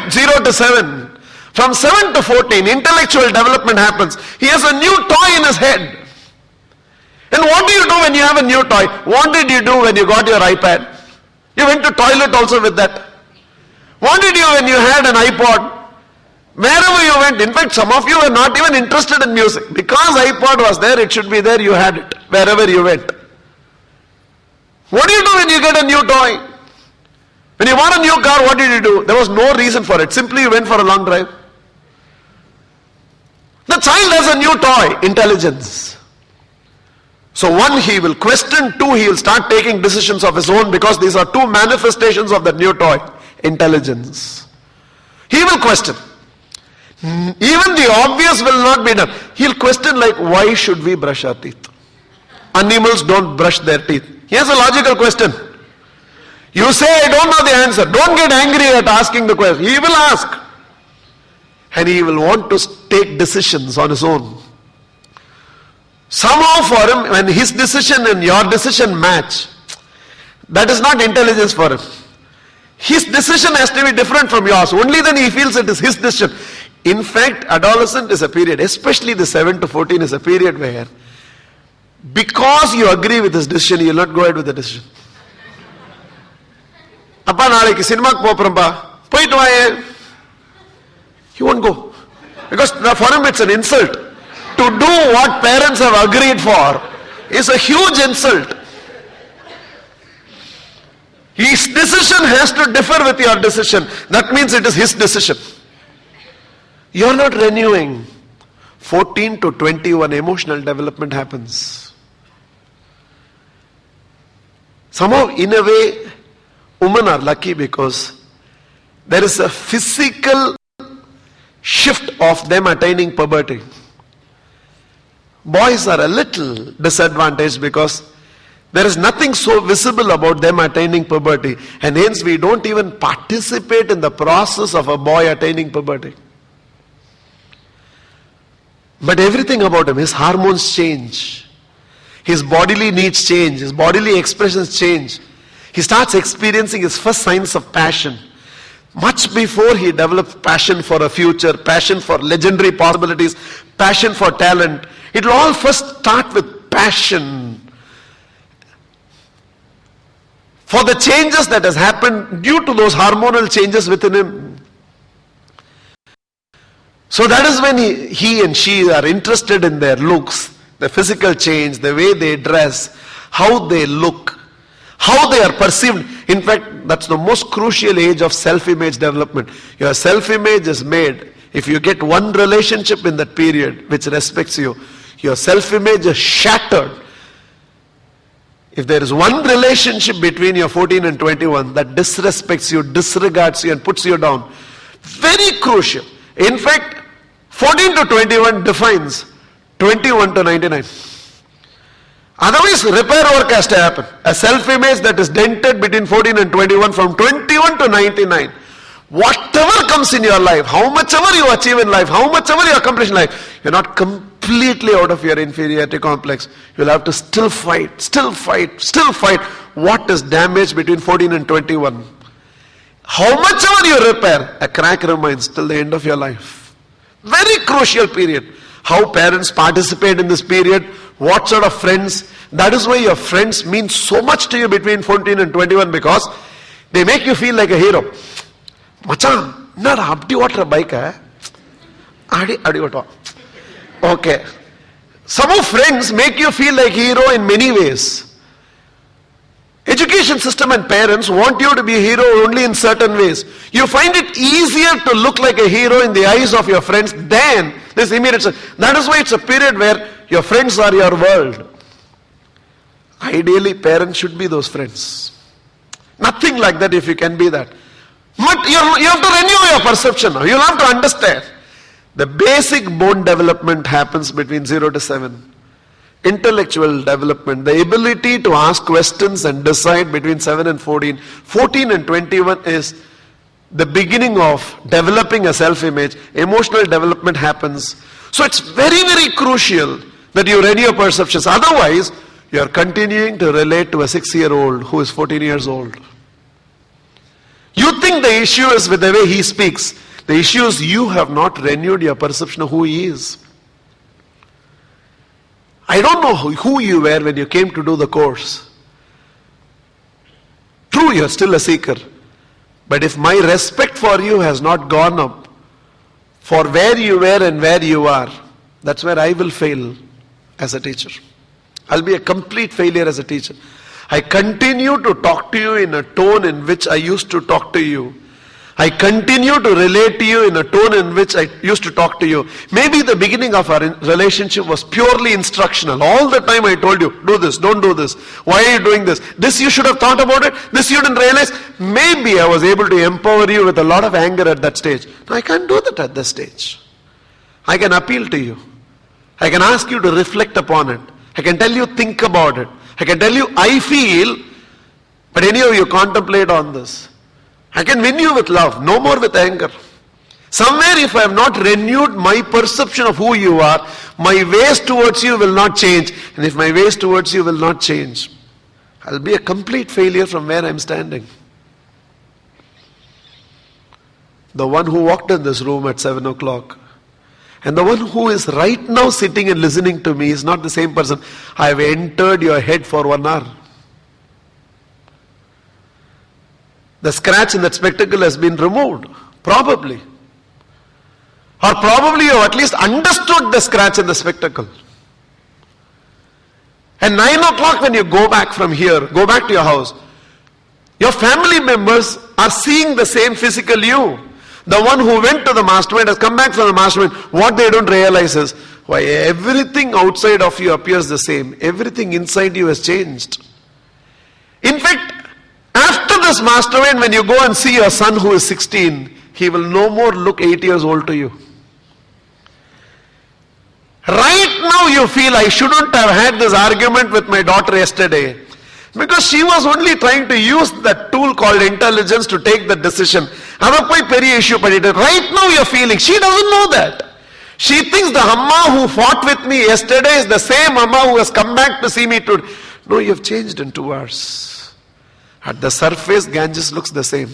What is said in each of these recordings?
at 0 to 7. From 7 to 14, intellectual development happens. He has a new toy in his head. And what do you do when you have a new toy? What did you do when you got your iPad? You went to toilet also with that. What did you when you had an iPod? Wherever you went, in fact, some of you were not even interested in music. Because iPod was there, it should be there, you had it, wherever you went. What do you do when you get a new toy? When you want a new car, what did you do? There was no reason for it. Simply you went for a long drive. The child has a new toy, intelligence. So one, he will question. Two, he will start taking decisions of his own, because these are two manifestations of that new toy, intelligence. He will question. Even the obvious will not be done. He'll question, like, why should we brush our teeth? Animals don't brush their teeth. Here's a logical question. You say, I don't know the answer. Don't get angry at asking the question. He will ask. And he will want to take decisions on his own. Somehow for him, when his decision and your decision match, that is not intelligence for him. His decision has to be different from yours. Only then he feels it is his decision. In fact, adolescent is a period, especially the 7 to 14 is a period where, because you agree with his decision, you will not go ahead with the decision. Appa naளைக்கு சினிமாக்கு போறோம்பா போயிட்டு வாயே. He won't go. Because for him it's an insult. To do what parents have agreed for is a huge insult. His decision has to differ with your decision. That means it is his decision. You are not renewing. 14 to 21 emotional development happens. Somehow, in a way, women are lucky because there is a physical shift of them attaining puberty. Boys are a little disadvantaged because there is nothing so visible about them attaining puberty, and hence we don't even participate in the process of a boy attaining puberty. But everything about him, his hormones change, his bodily needs change, his bodily expressions change. He starts experiencing his first signs of passion. Much before he develops passion for a future, passion for legendary possibilities, passion for talent. It will all first start with passion for the changes that has happened due to those hormonal changes within him. So that is when he and she are interested in their looks, the physical change, the way they dress, how they look, how they are perceived. In fact, that's the most crucial age of self-image development. Your self-image is made if you get one relationship in that period which respects you. Your self-image is shattered. If there is one relationship between your 14 and 21 that disrespects you, disregards you and puts you down, very crucial. In fact, 14 to 21 defines 21 to 99. Otherwise, repair work has to happen. A self-image that is dented between 14 and 21, from 21 to 99. Whatever comes in your life, how much ever you achieve in life, how much ever you accomplish in life, you're not completely out of your inferiority complex. You'll have to still fight what is damaged between 14 and 21. How much ever you repair, a crack remains till the end of your life. Very crucial period. How parents participate in this period, what sort of friends. That is why your friends mean so much to you between 14 and 21, because they make you feel like a hero. Machan, nada abdi otra bike adi otta. Okay. Some of friends make you feel like hero in many ways. Education system and parents want you to be a hero only in certain ways. You find it easier to look like a hero in the eyes of your friends than this immediate. That is why it's a period where your friends are your world. Ideally, parents should be those friends. Nothing like that if you can be that. But you have to renew your perception now. You'll have to understand. The basic bone development happens between 0 to 7. Intellectual development, the ability to ask questions and decide between 7 and 14. 14 and 21 is the beginning of developing a self-image. Emotional development happens. So it's very, very crucial that you renew your perceptions. Otherwise, you are continuing to relate to a 6-year-old who is 14 years old. You think the issue is with the way he speaks. The issue is you have not renewed your perception of who he is. I don't know who you were when you came to do the course. True, you're still a seeker. But if my respect for you has not gone up for where you were and where you are, that's where I will fail as a teacher. I'll be a complete failure as a teacher. I continue to talk to you in a tone in which I used to talk to you. I continue to relate to you in a tone in which I used to talk to you. Maybe the beginning of our relationship was purely instructional. All the time I told you, do this, don't do this. Why are you doing this? This you should have thought about it. This you didn't realize. Maybe I was able to empower you with a lot of anger at that stage. No, I can't do that at this stage. I can appeal to you. I can ask you to reflect upon it. I can tell you, think about it. I can tell you, I feel, but any of you contemplate on this. I can win you with love, no more with anger. Somewhere if I have not renewed my perception of who you are, my ways towards you will not change. And if my ways towards you will not change, I'll be a complete failure from where I'm standing. The one who walked in this room at 7 o'clock and the one who is right now sitting and listening to me is not the same person. I have entered your head for 1 hour. The scratch in that spectacle has been removed. Probably. Or probably you have at least understood the scratch in the spectacle. And 9 o'clock when you go back from here, go back to your house, your family members are seeing the same physical you. The one who went to the mastermind has come back from the mastermind. What they don't realize is, why everything outside of you appears the same. Everything inside you has changed. In fact, after this mastermind, when you go and see your son who is 16, he will no more look 8 years old to you. Right now you feel, I shouldn't have had this argument with my daughter yesterday. Because she was only trying to use that tool called intelligence to take the decision. Right now you're feeling, she doesn't know that. She thinks the Amma who fought with me yesterday is the same Amma who has come back to see me today. No, you have changed in 2 hours. At the surface, Ganges looks the same.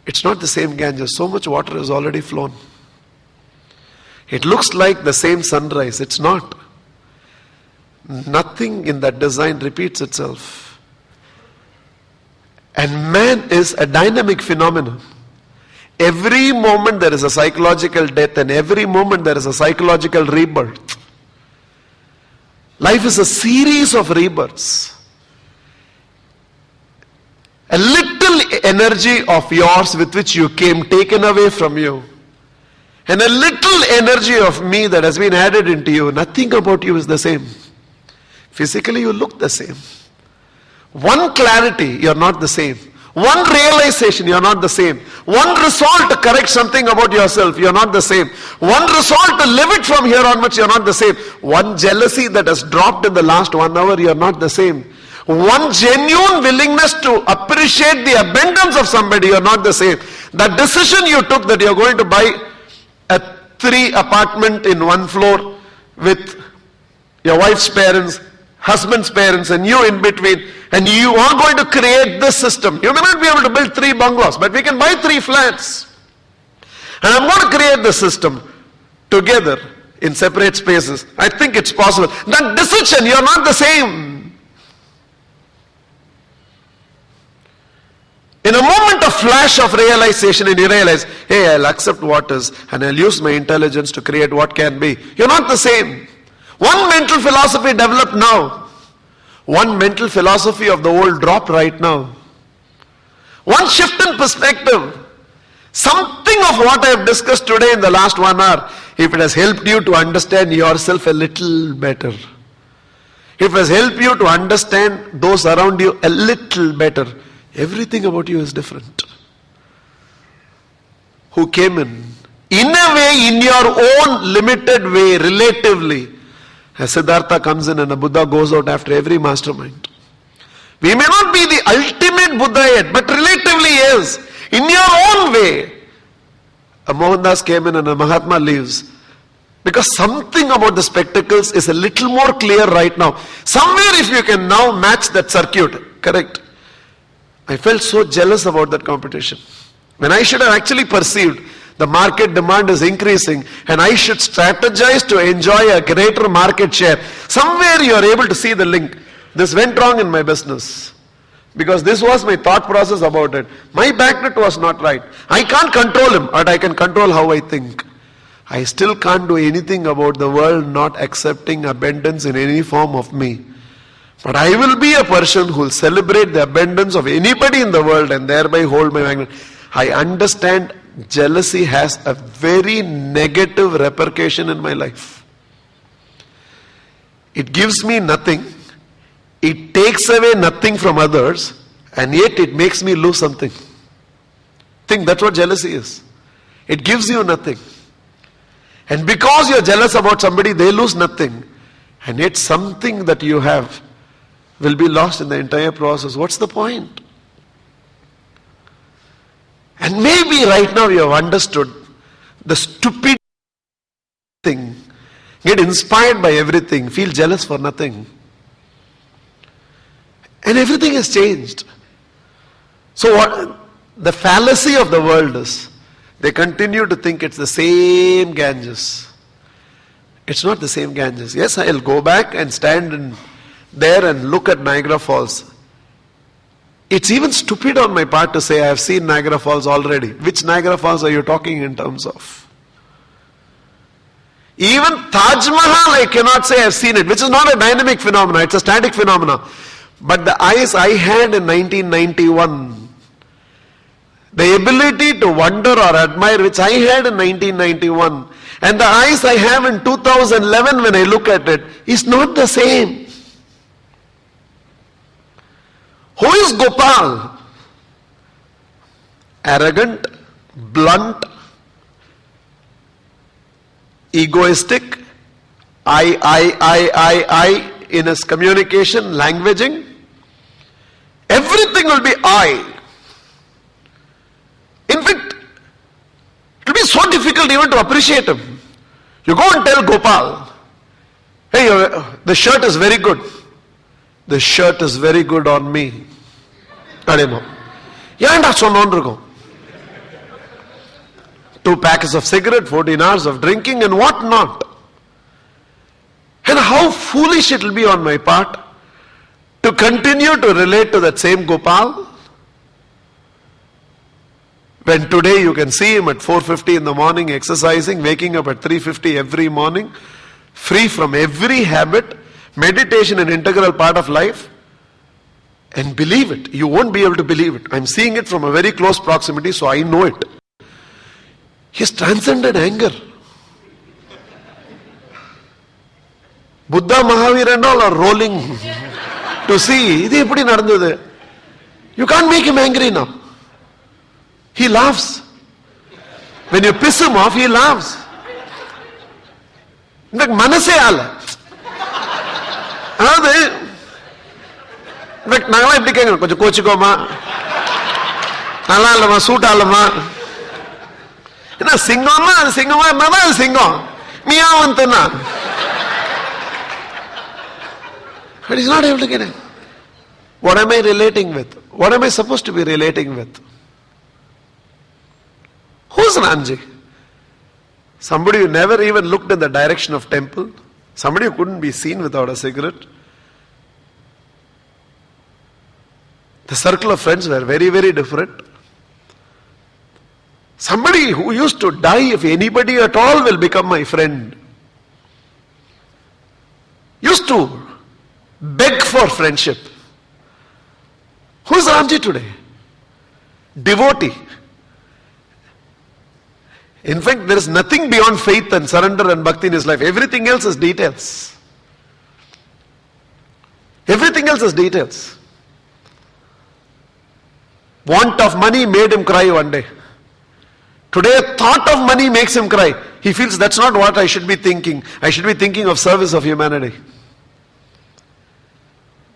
It's not the same Ganges. So much water has already flown. It looks like the same sunrise. It's not. Nothing in that design repeats itself. And man is a dynamic phenomenon. Every moment there is a psychological death, and every moment there is a psychological rebirth. Life is a series of rebirths. A little energy of yours with which you came taken away from you, and a little energy of me that has been added into you. Nothing about you is the same. Physically you look the same. One clarity, you're not the same. One realization, you're not the same. One resolve to correct something about yourself, you're not the same. One resolve to live it from here onwards, you're not the same. One jealousy that has dropped in the last 1 hour, you're not the same. One genuine willingness to appreciate the abundance of somebody, you're not the same. That decision you took that you're going to buy a 3 apartment in 1 floor with your wife's parents, husband's parents, and you in between, and you are going to create this system. You may not be able to build 3 bungalows, but we can buy 3 flats. And I'm going to create the system together in separate spaces. I think it's possible. That decision, you're not the same. In a moment of flash of realization, and you realize, hey, I'll accept what is, and I'll use my intelligence to create what can be. You're not the same. One mental philosophy developed now. One mental philosophy of the old dropped right now. One shift in perspective. Something of what I have discussed today in the last 1 hour, if it has helped you to understand yourself a little better, if it has helped you to understand those around you a little better, everything about you is different. Who came in a way, in your own limited way, relatively. A Siddhartha comes in and a Buddha goes out after every mastermind. We may not be the ultimate Buddha yet, but relatively is. In your own way. A Mohandas came in and a Mahatma leaves. Because something about the spectacles is a little more clear right now. Somewhere if you can now match that circuit, correct? I felt so jealous about that competition. When I should have actually perceived the market demand is increasing and I should strategize to enjoy a greater market share. Somewhere you are able to see the link. This went wrong in my business. Because this was my thought process about it. My backnet was not right. I can't control him, but I can control how I think. I still can't do anything about the world not accepting abundance in any form of me. But I will be a person who will celebrate the abundance of anybody in the world and thereby hold my magnet. I understand jealousy has a very negative repercussion in my life. It gives me nothing. It takes away nothing from others, and yet it makes me lose something. Think that's what jealousy is. It gives you nothing. And because you're jealous about somebody, they lose nothing. And yet something that you have will be lost in the entire process. What's the point? And maybe right now you have understood the stupid thing. Get inspired by everything. Feel jealous for nothing. And everything has changed. So what the fallacy of the world is, they continue to think it's the same Ganges. It's not the same Ganges. Yes, I'll go back and stand there and look at Niagara Falls. It's even stupid on my part to say I have seen Niagara Falls already. Which Niagara Falls are you talking in terms of? Even Taj Mahal I cannot say I have seen it, which is not a dynamic phenomenon, it's a static phenomenon. But the eyes I had in 1991, the ability to wonder or admire which I had in 1991, and the eyes I have in 2011 when I look at it, is not the same. Who is Gopal? Arrogant, blunt, egoistic, I in his communication, languaging. Everything will be I. In fact, it will be so difficult even to appreciate him. You go and tell Gopal, hey, the shirt is very good. The shirt is very good on me. I don't know. Yanda sonondrugo. 2 packets of cigarette, 14 hours of drinking and what not. And how foolish it will be on my part to continue to relate to that same Gopal. When today you can see him at 4:50 in the morning exercising, waking up at 3:50 every morning, free from every habit, meditation an integral part of life, and believe it. You won't be able to believe it. I'm seeing it from a very close proximity, so I know it. He's transcended anger. Buddha, Mahavir and all are rolling to see. You can't make him angry now. He laughs. When you piss him off, he laughs. In fact, manase ala. In fact, nangala ipdi kenga konja kochikoma. Nalla allama suit allama. Ena singoma, adu singoma, nana adu singom. Miyavantuna. But he's not able to get it. What am I relating with? What am I supposed to be relating with? Who's Ramji? Somebody who never even looked in the direction of temple. Somebody who couldn't be seen without a cigarette. The circle of friends were very, very different. Somebody who used to die if anybody at all will become my friend. Used to beg for friendship. Who's Ramji today? Devotee. In fact, there is nothing beyond faith and surrender and bhakti in his life. Everything else is details. Everything else is details. Want of money made him cry one day. Today, thought of money makes him cry. He feels that's not what I should be thinking. I should be thinking of service of humanity.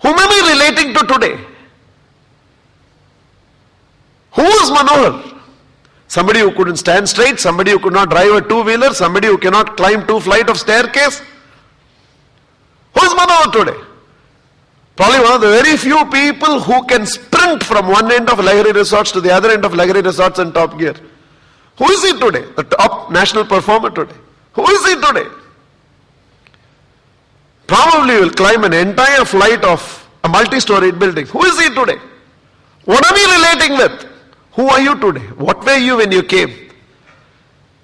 Whom am I relating to today? Who is Manohar? Somebody who couldn't stand straight, somebody who could not drive a two-wheeler, somebody who cannot climb 2 flights of staircase. Who is Manohar today? Probably one of the very few people who can sprint from one end of luxury resorts to the other end of luxury resorts in top gear. Who is he today? The top national performer today. Who is he today? Probably will climb an entire flight of a multi-storied building. Who is he today? What are we relating with? Who are you today? What were you when you came?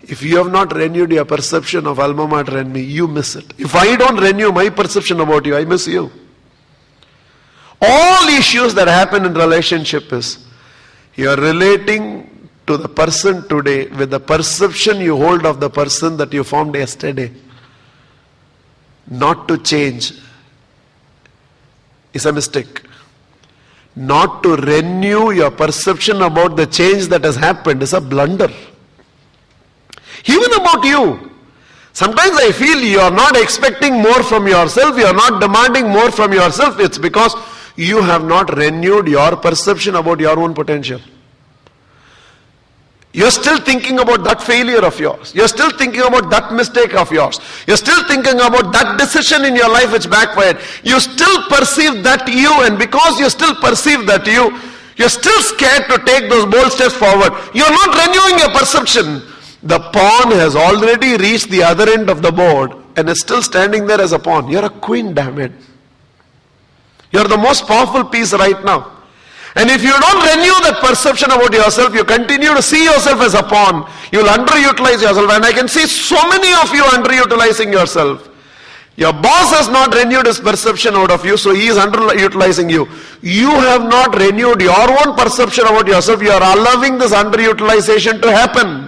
If you have not renewed your perception of Alma Mater and me, you miss it. If I don't renew my perception about you, I miss you. All issues that happen in relationship is you are relating to the person today with the perception you hold of the person that you formed yesterday. Not to change is a mistake. Not to renew your perception about the change that has happened is a blunder. Even about you. Sometimes I feel you are not expecting more from yourself, you are not demanding more from yourself. It's because you have not renewed your perception about your own potential. You're still thinking about that failure of yours. You're still thinking about that mistake of yours. You're still thinking about that decision in your life which backfired. You still perceive that you, and because you still perceive that you're still scared to take those bold steps forward. You're not renewing your perception. The pawn has already reached the other end of the board and is still standing there as a pawn. You're a queen, damn it. You're the most powerful piece right now. And if you don't renew that perception about yourself, you continue to see yourself as a pawn. You'll underutilize yourself. And I can see so many of you underutilizing yourself. Your boss has not renewed his perception out of you, so he is underutilizing you. You have not renewed your own perception about yourself. You are allowing this underutilization to happen.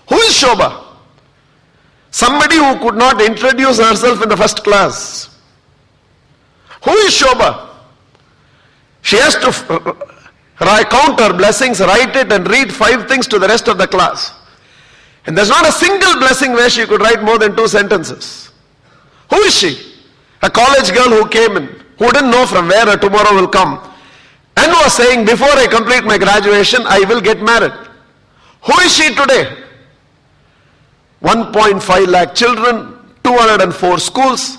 Who is Shobha? Somebody who could not introduce herself in the first class. Who is Shobha? She has to count her blessings, write it and read 5 things to the rest of the class. And there's not a single blessing where she could write more than 2 sentences. Who is she? A college girl who came in, who didn't know from where her tomorrow will come, and was saying, before I complete my graduation, I will get married. Who is she today? 1.5 lakh children, 204 schools,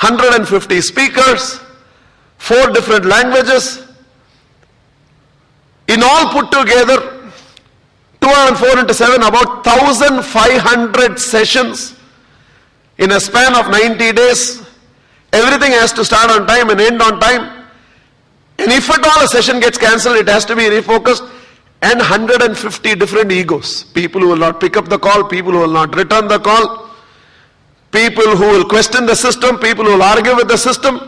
150 speakers, 4 different languages. In all put together, 204 into 7, about 1,500 sessions in a span of 90 days. Everything has to start on time and end on time. And if at all a session gets cancelled, it has to be refocused. And 150 different egos. People who will not pick up the call, people who will not return the call, people who will question the system, people who will argue with the system.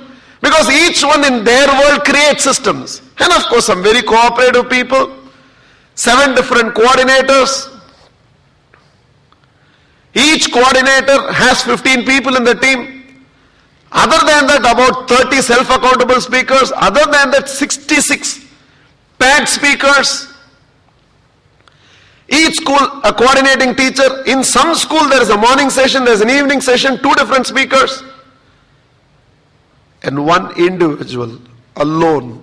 Because each one in their world creates systems. And of course some very cooperative people, 7 different coordinators. Each coordinator has 15 people in the team. Other than that, about 30 self-accountable speakers. Other than that, 66 paid speakers. Each school a coordinating teacher. In some school there is a morning session, there is an evening session, 2 different speakers. And one individual alone,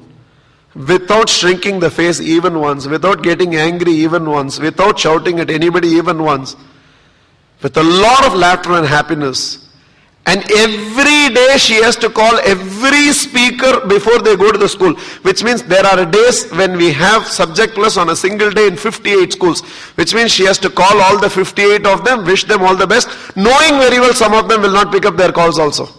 without shrinking the face even once, without getting angry even once, without shouting at anybody even once, with a lot of laughter and happiness. And every day she has to call every speaker before they go to the school. Which means there are days when we have subject plus on a single day in 58 schools. Which means she has to call all the 58 of them, wish them all the best, knowing very well some of them will not pick up their calls also.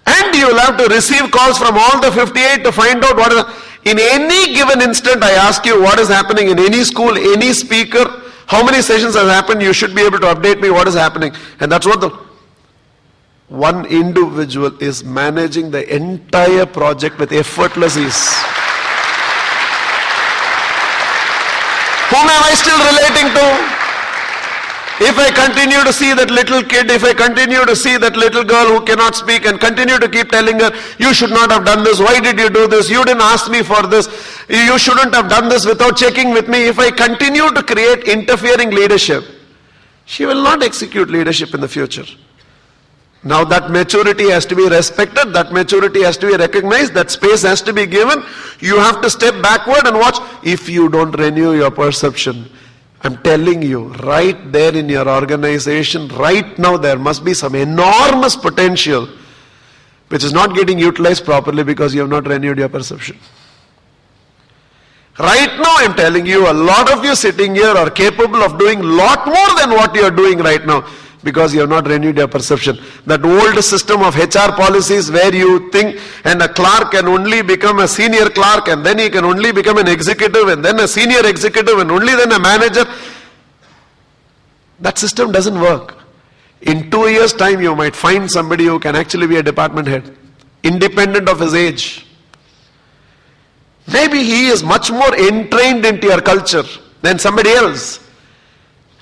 And you will have to receive calls from all the 58 to find out what is. In any given instant, I ask you what is happening in any school, any speaker, how many sessions has happened, you should be able to update me what is happening. And that's what the one individual is managing the entire project with effortless ease. Whom am I still relating to? If I continue to see that little kid, if I continue to see that little girl who cannot speak and continue to keep telling her, you should not have done this, why did you do this, you didn't ask me for this, you shouldn't have done this without checking with me. If I continue to create interfering leadership, she will not execute leadership in the future. Now that maturity has to be respected, that maturity has to be recognized, that space has to be given. You have to step backward and watch. If you don't renew your perception, I'm telling you, right there in your organization, right now there must be some enormous potential which is not getting utilized properly because you have not renewed your perception. Right now I'm telling you, a lot of you sitting here are capable of doing lot more than what you are doing right now because you have not renewed your perception. That old system of HR policies where you think and a clerk can only become a senior clerk and then he can only become an executive and then a senior executive and only then a manager. That system doesn't work. In 2 years' time, you might find somebody who can actually be a department head, independent of his age. Maybe he is much more entrained into your culture than somebody else.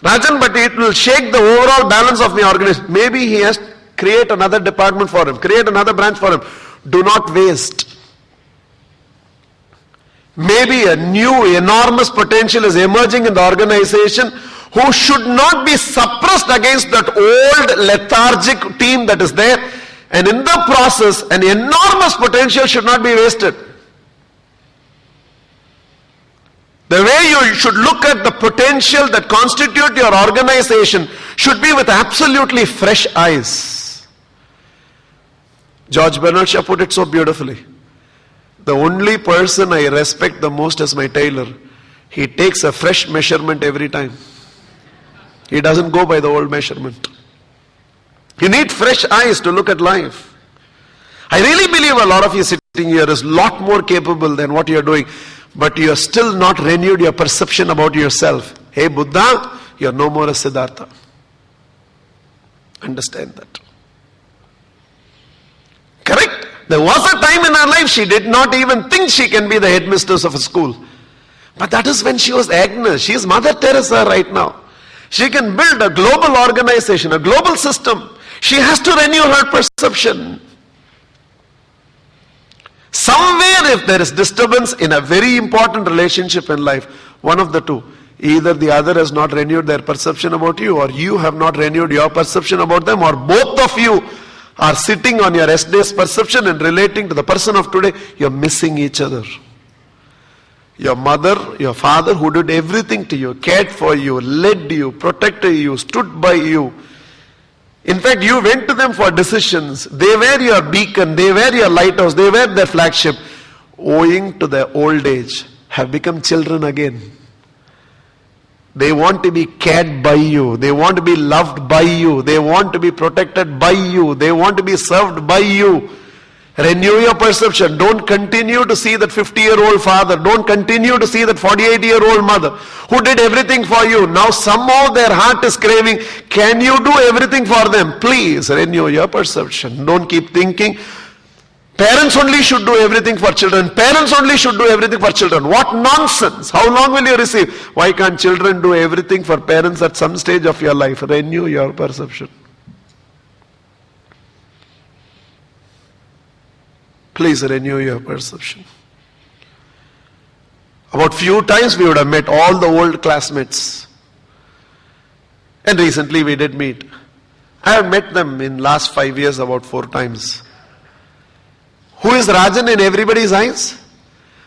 Rajan, but it will shake the overall balance of the organization. Maybe he has to create another department for him, create another branch for him. Do not waste. Maybe a new enormous potential is emerging in the organization who should not be suppressed against that old lethargic team that is there, and in the process an enormous potential should not be wasted. The way you should look at the potential that constitute your organization should be with absolutely fresh eyes. George Bernard Shaw put it so beautifully. The only person I respect the most is my tailor. He takes a fresh measurement every time. He doesn't go by the old measurement. You need fresh eyes to look at life. I really believe a lot of you sitting here is a lot more capable than what you are doing, but you are still not renewed your perception about yourself. Hey Buddha, you are no more a Siddhartha. Understand that. Correct? There was a time in her life she did not even think she can be the headmistress of a school. But that is when she was Agnes. She is Mother Teresa right now. She can build a global organization, a global system. She has to renew her perception. Somewhere if there is disturbance in a very important relationship in life, one of the two, either the other has not renewed their perception about you, or you have not renewed your perception about them, or both of you are sitting on your yesterday's perception and relating to the person of today, you're missing each other. Your mother, your father who did everything to you, cared for you, led you, protected you, stood by you. In fact, you went to them for decisions. They were your beacon, they were your lighthouse, they were their flagship. Owing to their old age, have become children again. They want to be cared by you. They want to be loved by you. They want to be protected by you. They want to be served by you. Renew your perception. Don't continue to see that 50-year-old father. Don't continue to see that 48-year-old mother who did everything for you. Now somehow their heart is craving. Can you do everything for them? Please renew your perception. Don't keep thinking parents only should do everything for children. Parents only should do everything for children. What nonsense. How long will you receive? Why can't children do everything for parents at some stage of your life? Renew your perception. Please renew your perception. About few times we would have met all the old classmates. And recently we did meet. I have met them in last 5 years about 4 times. Who is Rajan in everybody's eyes?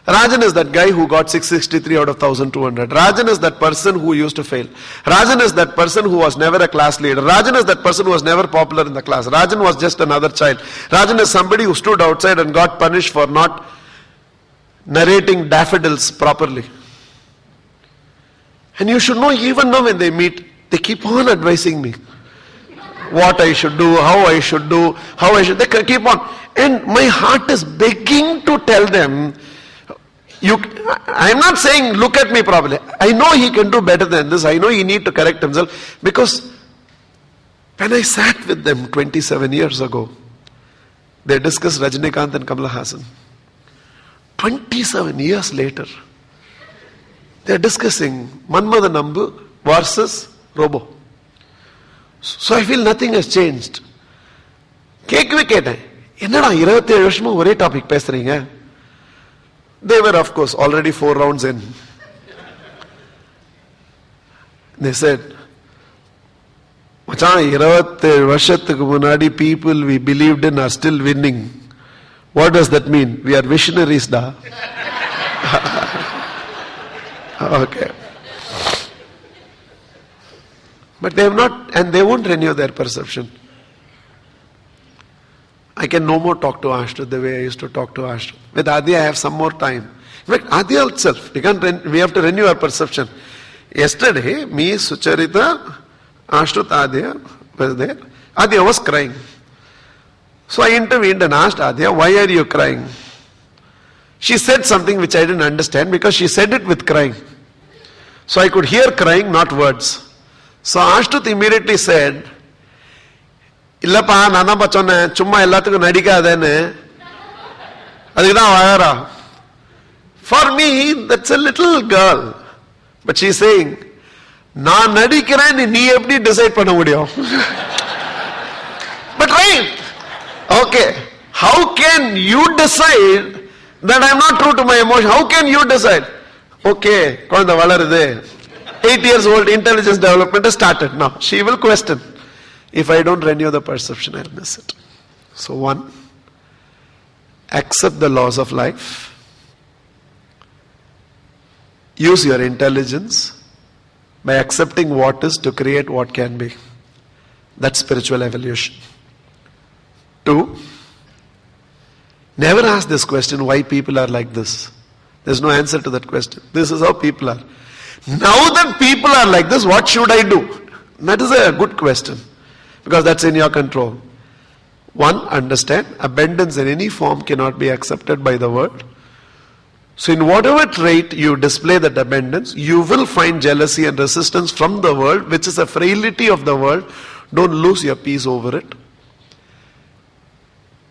Rajan is that guy who got 663 out of 1200. Rajan is that person who used to fail. Rajan is that person who was never a class leader. Rajan is that person who was never popular in the class. Rajan was just another child. Rajan is somebody who stood outside and got punished for not narrating daffodils properly. And you should know, even now when they meet, they keep on advising me. What I should do, how I should do, they keep on. And my heart is begging to tell them, I'm not saying look at me properly. I know he can do better than this. I know he need to correct himself. Because when I sat with them 27 years ago, they discussed Rajinikanth and Kamala Hassan. 27 years later, they are discussing Manmadha Nambu versus Robo. So I feel nothing has changed. கேட்கவே கேட்டேன், என்னடா 27 வருஷமா ஒரே topic பேசுறீங்க? They were of course already 4 rounds in. They said, மச்சான் 27 வருஷத்துக்கு முன்னாடி people we believed in are still winning. What does that mean? We are visionaries da. Okay. But they have not, and they won't renew their perception. I can no more talk to Ashtu the way I used to talk to Ashtu. With Adi, I have some more time. In fact, Adi itself, we have to renew our perception. Yesterday, me, Sucharita, Ashtu, Adya was there. Adya was crying. So I intervened and asked Adya, why are you crying? She said something which I didn't understand because she said it with crying. So I could hear crying, not words. So Ashtut immediately said, Illapa, Nana Pachone, Chumma Ellatuku Nadikadene. Adikana Vayara. For me, that's a little girl. But she's saying, Na Nadikirani nee eppadi decide panna mudiyum. But right. Okay. How can you decide that I'm not true to my emotion? How can you decide? Okay, Kolanda Valaride. 8 years old, intelligence development has started. Now, she will question. If I don't renew the perception, I'll miss it. So one, accept the laws of life. Use your intelligence by accepting what is to create what can be. That's spiritual evolution. Two, never ask this question, why people are like this. There's no answer to that question. This is how people are. Now that people are like this, what should I do? That is a good question. Because that's in your control. One, understand, abundance in any form cannot be accepted by the world. So in whatever trait you display that abundance, you will find jealousy and resistance from the world, which is a frailty of the world. Don't lose your peace over it.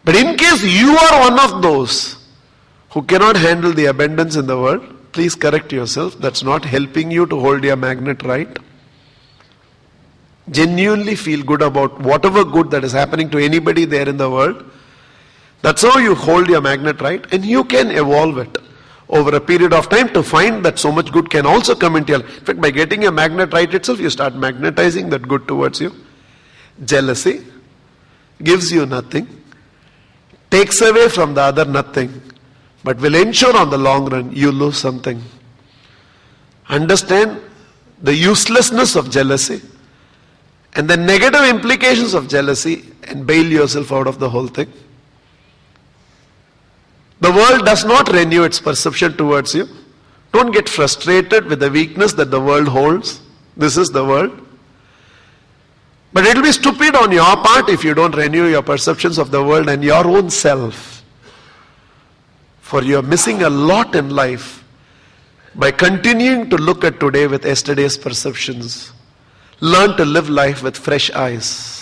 But in case you are one of those who cannot handle the abundance in the world, please correct yourself. That's not helping you to hold your magnet right. Genuinely feel good about whatever good that is happening to anybody there in the world. That's how you hold your magnet right, and you can evolve it over a period of time to find that so much good can also come into your life. In fact, by getting your magnet right itself, you start magnetizing that good towards you. Jealousy gives you nothing, takes away from the other nothing, but will ensure on the long run you lose something. Understand the uselessness of jealousy and the negative implications of jealousy and bail yourself out of the whole thing. The world does not renew its perception towards you. Don't get frustrated with the weakness that the world holds. This is the world. But it will be stupid on your part if you don't renew your perceptions of the world and your own self. For you are missing a lot in life by continuing to look at today with yesterday's perceptions. Learn to live life with fresh eyes.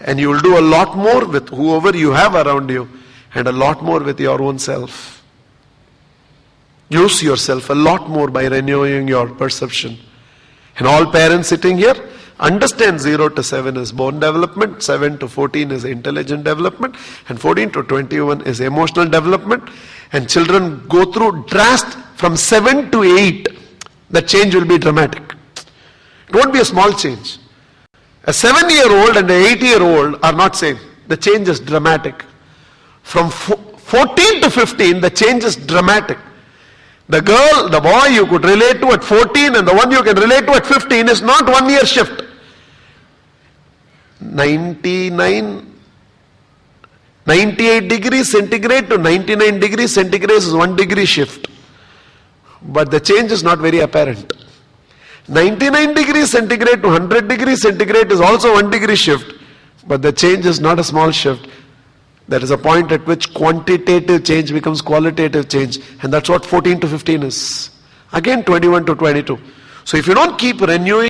And you will do a lot more with whoever you have around you and a lot more with your own self. Use yourself a lot more by renewing your perception. And all parents sitting here, understand 0 to 7 is bone development, 7 to 14 is intelligent development, and 14 to 21 is emotional development. And children go through from 7 to 8, the change will be dramatic. It won't be a small change. A 7-year-old and an 8-year-old are not same. The change is dramatic. From 14 to 15, the change is dramatic. The girl, the boy you could relate to at 14 and the one you can relate to at 15 is not 1 year shift. 98 degrees centigrade to 99 degrees centigrade is 1 degree shift. But the change is not very apparent. 99 degrees centigrade to 100 degrees centigrade is also 1 degree shift. But the change is not a small shift. There is a point at which quantitative change becomes qualitative change. And that's what 14 to 15 is. Again 21 to 22. So if you don't keep renewing